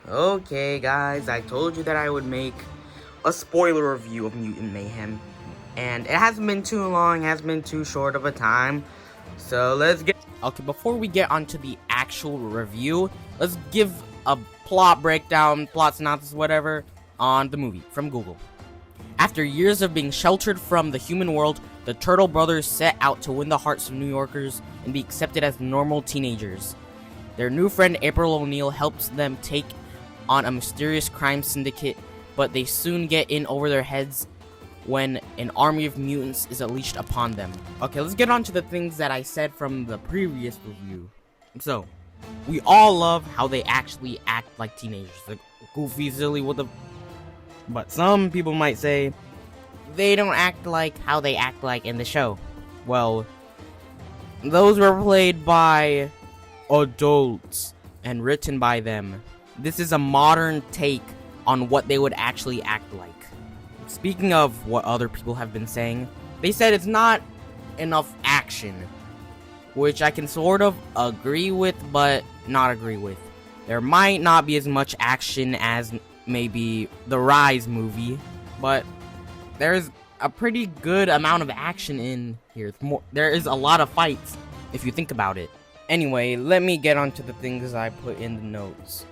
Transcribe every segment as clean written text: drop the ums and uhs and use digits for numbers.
Okay, guys, I told you that I would make a spoiler review of Mutant Mayhem, and it hasn't been too long, hasn't been too short of a time, so let's get... Okay, before we get onto the actual review, let's give a plot breakdown, plot synopsis, whatever, on the movie from Google. After years of being sheltered from the human world, the Turtle Brothers set out to win the hearts of New Yorkers and be accepted as normal teenagers. Their new friend April O'Neil helps them take on a mysterious crime syndicate, but they soon get in over their heads when an army of mutants is unleashed upon them. Okay, let's get on to the things that I said from the previous review. So, we all love how they actually act like teenagers. Like, goofy, silly, what the... But some people might say, they don't act like how they act like in the show. Well, those were played by adults and written by them. This is a modern take on what they would actually act like. Speaking of what other people have been saying, they said it's not enough action, which I can sort of agree with, but not agree with. There might not be as much action as maybe the Rise movie, but there's a pretty good amount of action in here. There is a lot of fights, if you think about it. Anyway, let me get on to the things I put in the notes.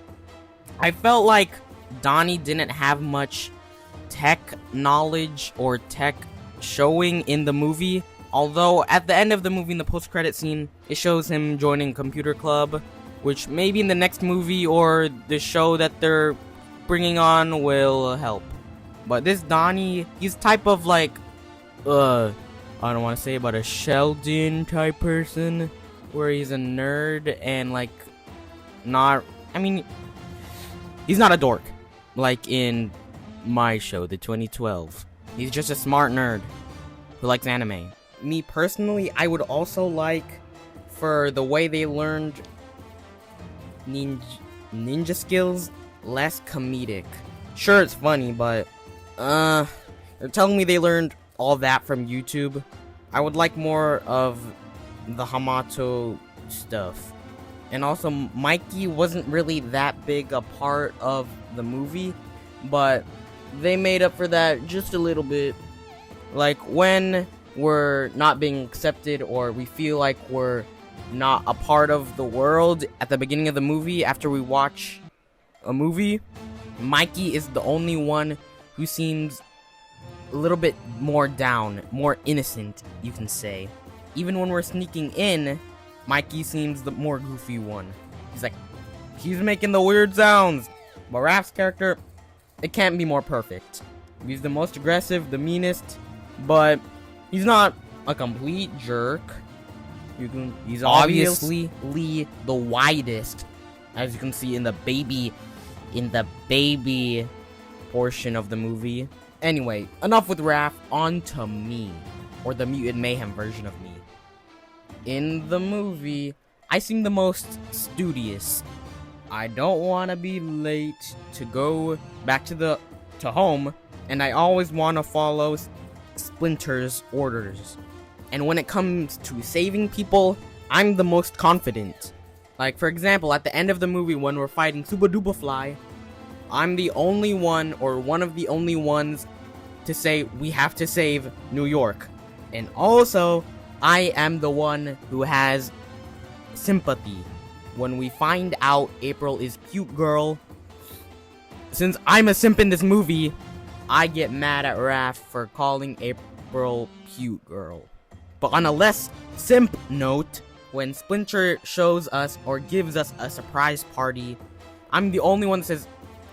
I felt like Donnie didn't have much tech knowledge or tech showing in the movie, although at the end of the movie, in the post-credit scene, it shows him joining computer club, which maybe in the next movie or the show that they're bringing on will help. But this Donnie, he's type of like, I don't want to say about a Sheldon type person, where he's a nerd and like, he's not a dork, like in my show, the 2012. He's just a smart nerd who likes anime. Me personally, I would also like for the way they learned ninja skills, less comedic. Sure, it's funny, but they're telling me they learned all that from YouTube. I would like more of the Hamato stuff. And also, Mikey wasn't really that big a part of the movie, but they made up for that just a little bit. Like, when we're not being accepted or we feel like we're not a part of the world at the beginning of the movie, after we watch a movie, Mikey is the only one who seems a little bit more down, more innocent, you can say. Even when we're sneaking in, Mikey seems the more goofy one. He's making the weird sounds. But Raph's character, it can't be more perfect. He's the most aggressive, the meanest, but he's not a complete jerk. He's obviously the widest, as you can see in the baby portion of the movie. Anyway, enough with Raph, on to me, or the Mutant Mayhem version of me. In the movie, I seem the most studious. I don't want to be late to go back to home, and I always want to follow Splinter's orders. And when it comes to saving people, I'm the most confident. Like, for example, at the end of the movie when we're fighting Super Duper Fly, I'm the only one, or one of the only ones, to say we have to save New York. And also, I am the one who has sympathy when we find out April is cute girl. Since I'm a simp in this movie, I get mad at Raph for calling April cute girl. But on a less simp note, when Splinter shows us or gives us a surprise party, I'm the only one that says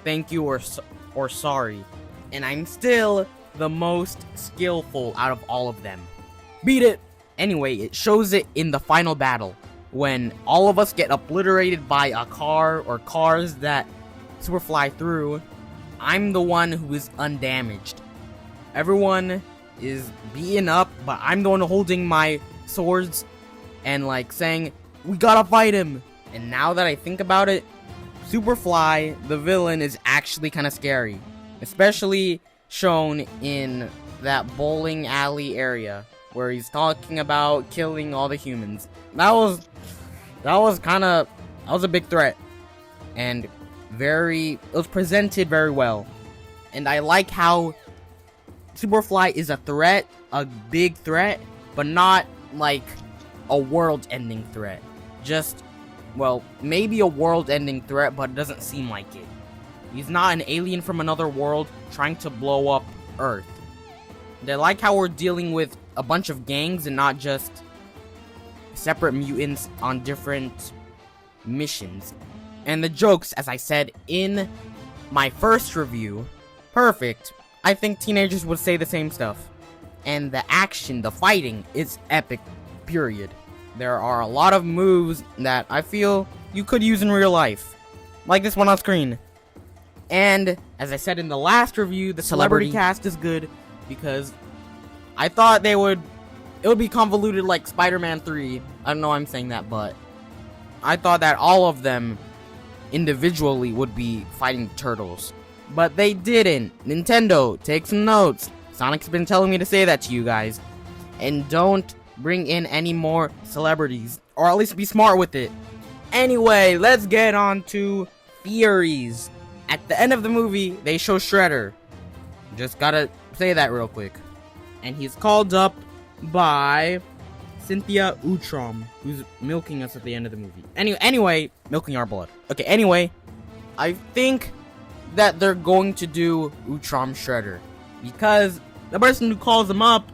thank you or sorry. And I'm still the most skillful out of all of them. Beat it! Anyway, it shows it in the final battle, when all of us get obliterated by a car or cars that Superfly threw. I'm the one who is undamaged. Everyone is beaten up, but I'm the one holding my swords and like saying, we gotta fight him. And now that I think about it, Superfly, the villain, is actually kind of scary, especially shown in that bowling alley area where he's talking about killing all the humans. That was a big threat. And it was presented very well. And I like how Superfly is a threat, a big threat, but not like a world-ending threat. Just, well, maybe a world-ending threat, but it doesn't seem like it. He's not an alien from another world trying to blow up Earth. They like how we're dealing with a bunch of gangs and not just separate mutants on different missions. And the jokes, as I said in my first review, perfect. I think teenagers would say the same stuff. And the action, the fighting, is epic, period. There are a lot of moves that I feel you could use in real life. Like this one on screen. And, as I said in the last review, the celebrity cast is good because I thought it would be convoluted like Spider-Man 3. I don't know why I'm saying that, but I thought that all of them individually would be fighting turtles. But they didn't. Nintendo, take some notes. Sonic's been telling me to say that to you guys. And don't bring in any more celebrities. Or at least be smart with it. Anyway, let's get on to theories. At the end of the movie, they show Shredder. Just gotta say that real quick. And he's called up by Cynthia Utrom, who's milking us at the end of the movie. Anyway, milking our blood. Okay, anyway, I think that they're going to do Utrom Shredder. Because the person who calls him up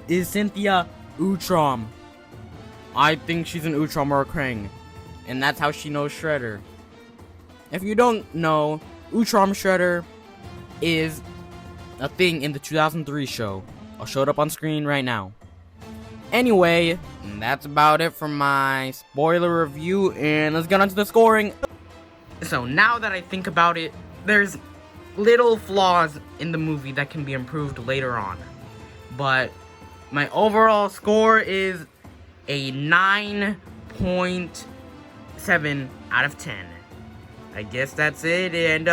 is Cynthia Utrom. I think she's an Utrom or a Krang. And that's how she knows Shredder. If you don't know, Utrom Shredder is a thing in the 2003 show. I'll show it up on screen right now. Anyway, that's about it for my spoiler review, and let's get on to the scoring. So now that I think about it, there's little flaws in the movie that can be improved later on. But my overall score is a 9.7 out of 10. I guess that's it, and